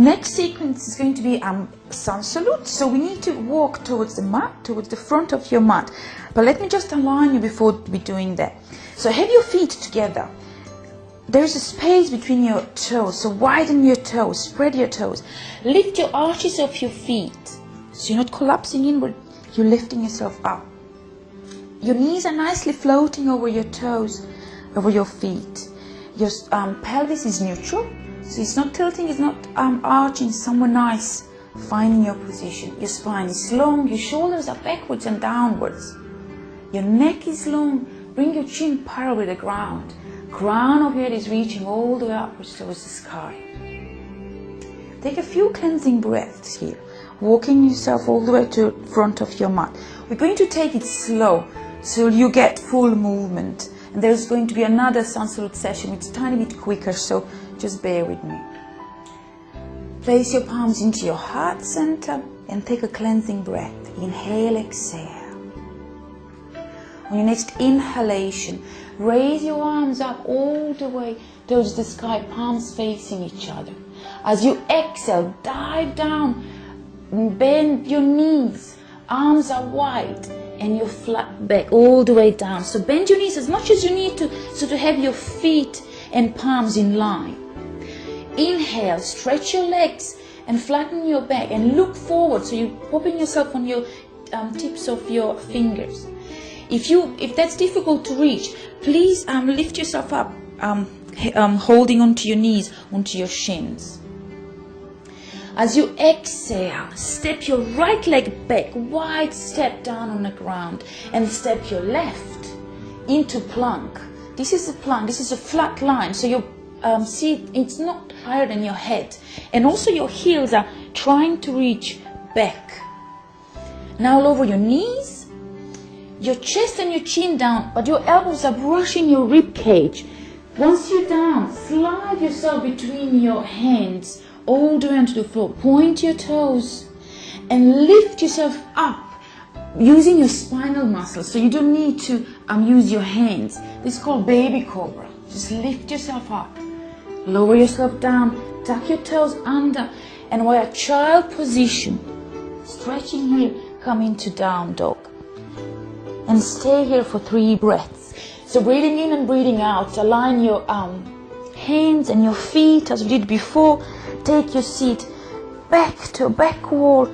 Next sequence is going to be sun salute. So we need to walk towards the mat, towards the front of your mat. But let me just align you before we doing that. So have your feet together. There's a space between your toes, so widen your toes, spread your toes. Lift your arches of your feet. So you're not collapsing inward, you're lifting yourself up. Your knees are nicely floating over your toes, over your feet. Your pelvis is neutral, so it's not tilting, it's not arching, somewhere nice, finding your position. Your spine is long, your shoulders are backwards and downwards. Your neck is long, bring your chin parallel with the ground. Crown of your head is reaching all the way upwards towards the sky. Take a few cleansing breaths here, walking yourself all the way to the front of your mat. We're going to take it slow, so you get full movement. And there's going to be another sun salute session. It's a tiny bit quicker, so just bear with me. Place your palms into your heart center and take a cleansing breath. Inhale, exhale. On your next inhalation, raise your arms up all the way towards the sky, palms facing each other. As you exhale, dive down, bend your knees, arms are wide, and your flat back all the way down. So bend your knees as much as you need to, so to have your feet and palms in line. Inhale, stretch your legs and flatten your back and look forward, so you're popping yourself on your tips of your fingers. If that's difficult to reach, please lift yourself up, holding onto your knees, onto your shins. As you exhale, step your right leg back, wide step down on the ground, and step your left into plank. This is a plank, this is a flat line, so you see it's not higher than your head. And also your heels are trying to reach back. Now lower your knees, your chest and your chin down, but your elbows are brushing your rib cage. Once you're down, slide yourself between your hands all the way onto the floor. Point your toes and lift yourself up using your spinal muscles. So you don't need to use your hands. This is called baby cobra. Just lift yourself up. Lower yourself down. Tuck your toes under. And while child position, stretching here, come into down dog. And stay here for 3 breaths. So breathing in and breathing out. Align your hands and your feet as we did before. Take your seat back to a back wall.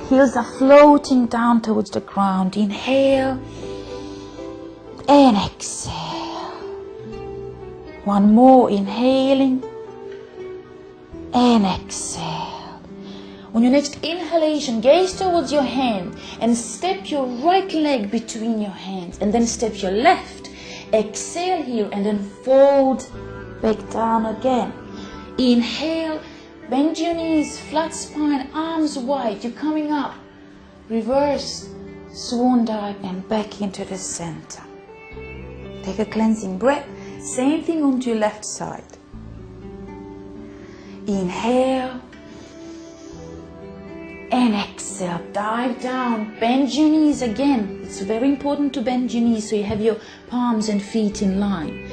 Heels are floating down towards the ground. Inhale and exhale. One more, inhaling and exhale. On your next inhalation, gaze towards your hand and step your right leg between your hands, and then step your left. Exhale here and then fold back down again. Inhale, bend your knees, flat spine, arms wide. You're coming up. Reverse, swan dive, and back into the center. Take a cleansing breath. Same thing onto your left side. Inhale and exhale. Dive down. Bend your knees again. It's very important to bend your knees so you have your palms and feet in line.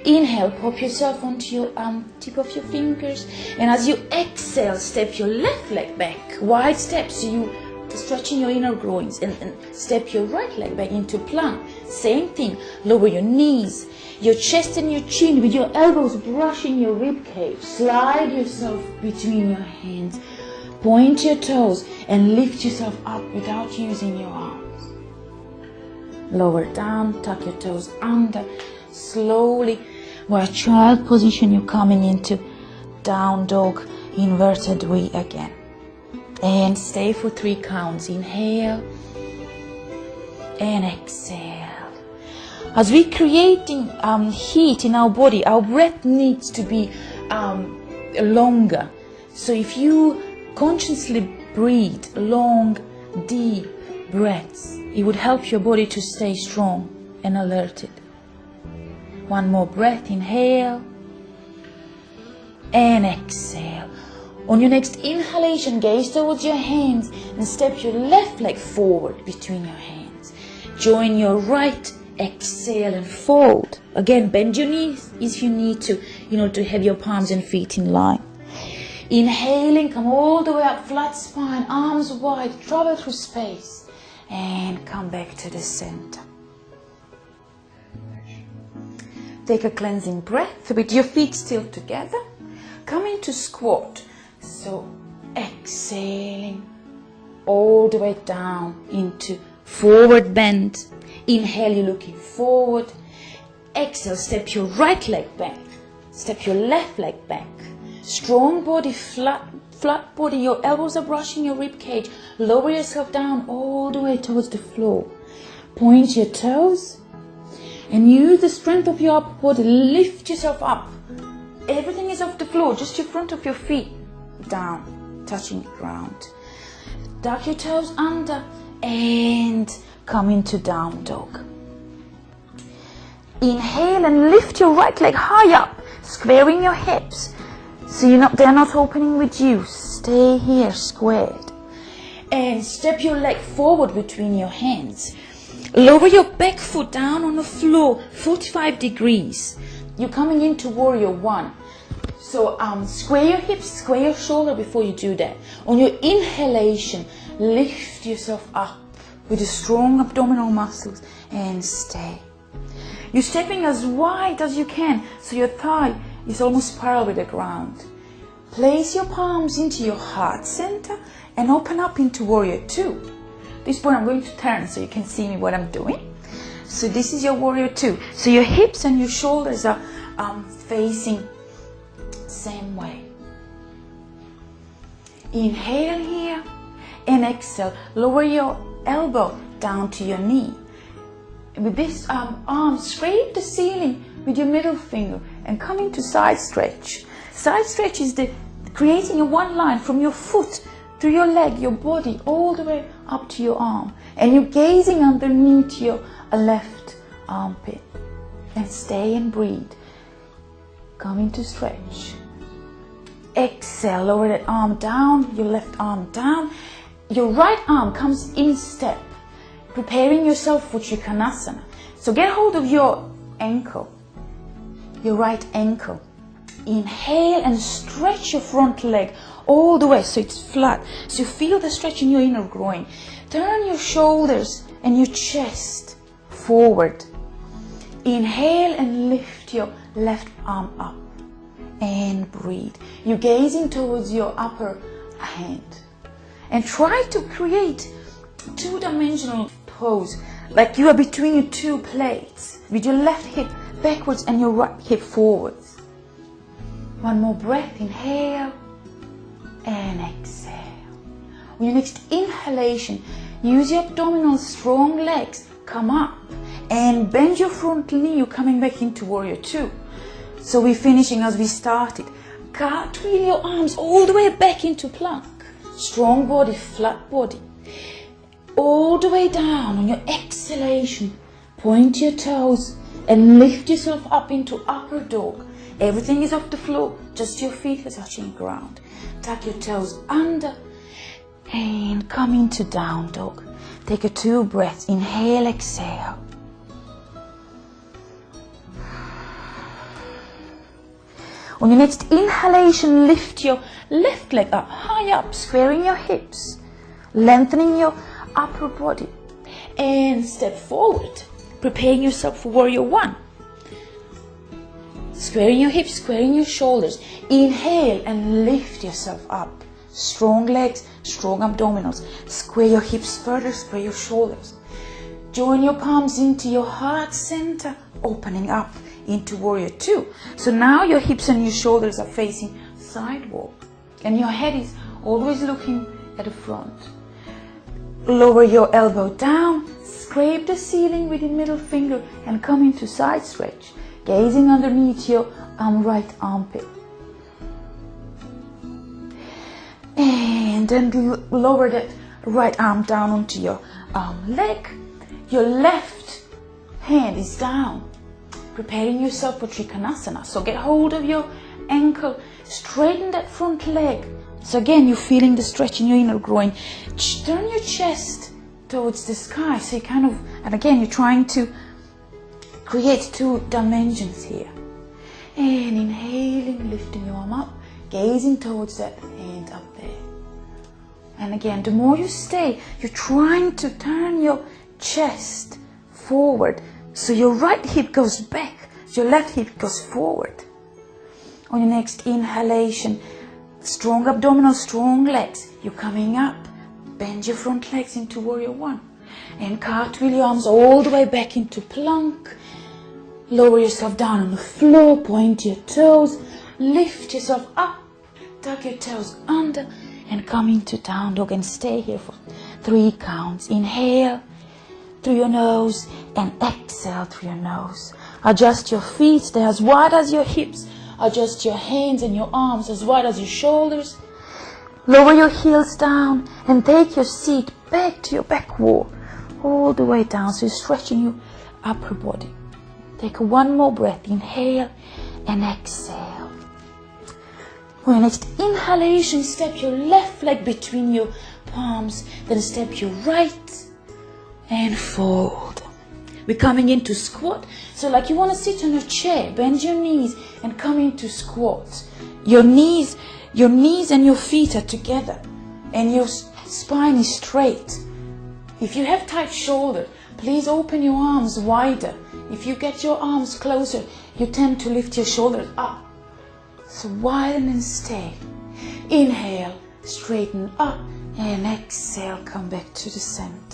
Inhale, pop yourself onto your tip of your fingers, and as you exhale, step your left leg back, wide steps, so you stretching your inner groins, and step your right leg back into plank. Same thing, lower your knees, your chest and your chin with your elbows brushing your rib cage. Slide yourself between your hands, point your toes, and lift yourself up without using your arms. Lower down, tuck your toes under. Slowly, while child position, you're coming into down dog, inverted V again. And stay for 3 counts. Inhale and exhale. As we're creating heat in our body, our breath needs to be longer. So if you consciously breathe long, deep breaths, it would help your body to stay strong and alerted. One more breath, inhale and exhale. On your next inhalation, gaze towards your hands and step your left leg forward between your hands. Join your right, exhale and fold. Again, bend your knees if you need to, to have your palms and feet in line. Inhaling, come all the way up, flat spine, arms wide, travel through space, and come back to the center. Take a cleansing breath with your feet still together. Come into squat. So exhaling all the way down into forward bend. Inhale, you're looking forward. Exhale, step your right leg back. Step your left leg back. Strong body, flat body. Your elbows are brushing your rib cage. Lower yourself down all the way towards the floor. Point your toes and use the strength of your upper body. Lift yourself up. Everything is off the floor, just your front of your feet down, touching the ground. Tuck your toes under and come into down dog. Inhale and lift your right leg high up, squaring your hips. So they're not opening with you. Stay here squared. And step your leg forward between your hands. Lower your back foot down on the floor, 45 degrees. You're coming into Warrior I. So square your hips, square your shoulder before you do that. On your inhalation, lift yourself up with the strong abdominal muscles and stay. You're stepping as wide as you can, so your thigh is almost parallel with the ground. Place your palms into your heart center and open up into Warrior II. This point I'm going to turn so you can see me what I'm doing. So this is your Warrior II. So your hips and your shoulders are facing same way. Inhale here and exhale. Lower your elbow down to your knee. With this arm, scrape the ceiling with your middle finger and come into side stretch. Side stretch is creating a one line from your foot to your leg, your body, all the way up to your arm. And you're gazing underneath your left armpit. And stay and breathe. Come into stretch. Exhale, lower that arm down, your left arm down. Your right arm comes in step, preparing yourself for Trikanasana. So get hold of your ankle, your right ankle. Inhale and stretch your front leg all the way so it's flat. So you feel the stretch in your inner groin. Turn your shoulders and your chest forward. Inhale and lift your left arm up and breathe. You're gazing towards your upper hand and try to create two-dimensional pose, like you are between your two plates with your left hip backwards and your right hip forwards. One more breath. Inhale and exhale. On your next inhalation, use your abdominal strong legs. Come up and bend your front knee. You're coming back into Warrior II. So we're finishing as we started. Cartwheel your arms all the way back into plank. Strong body, flat body. All the way down. On your exhalation, point your toes and lift yourself up into upper dog. Everything is off the floor, just your feet are touching ground. Tuck your toes under and come into down dog. Take a 2 breaths. Inhale, exhale. On your next inhalation, lift your left leg up, high up, squaring your hips, lengthening your upper body, and step forward, preparing yourself for Warrior I. Squaring your hips, squaring your shoulders. Inhale and lift yourself up. Strong legs, strong abdominals. Square your hips further, square your shoulders. Join your palms into your heart center, opening up into Warrior II. So now your hips and your shoulders are facing sidewalk and your head is always looking at the front. Lower your elbow down, scrape the ceiling with your middle finger and come into side stretch, gazing underneath your right armpit. And then lower that right arm down onto your leg. Your left hand is down, preparing yourself for Trikanasana. So get hold of your ankle, straighten that front leg. So again, you're feeling the stretch in your inner groin. Turn your chest towards the sky. So you and again, you're trying to create 2 dimensions here. And inhaling, lifting your arm up. gazing towards that hand up there. And again, the more you stay, you're trying to turn your chest forward. So your right hip goes back, your left hip goes forward. On your next inhalation, strong abdominal, strong legs. You're coming up. Bend your front legs into Warrior I. And cartwheel your arms all the way back into plank. Lower yourself down on the floor, point your toes, lift yourself up, tuck your toes under, and come into down dog and stay here for 3 counts. Inhale through your nose and exhale through your nose. Adjust your feet, stay as wide as your hips. Adjust your hands and your arms as wide as your shoulders. Lower your heels down and take your seat back to your back wall, all the way down, so you're stretching your upper body. Take one more breath. Inhale and exhale. On your next inhalation, step your left leg between your palms, then step your right and fold. We're coming into squat. So like you want to sit on a chair, bend your knees and come into squat. Your knees and your feet are together and your spine is straight. If you have tight shoulder, please open your arms wider. If you get your arms closer, you tend to lift your shoulders up. So widen and stay. Inhale, straighten up, and exhale, come back to the center.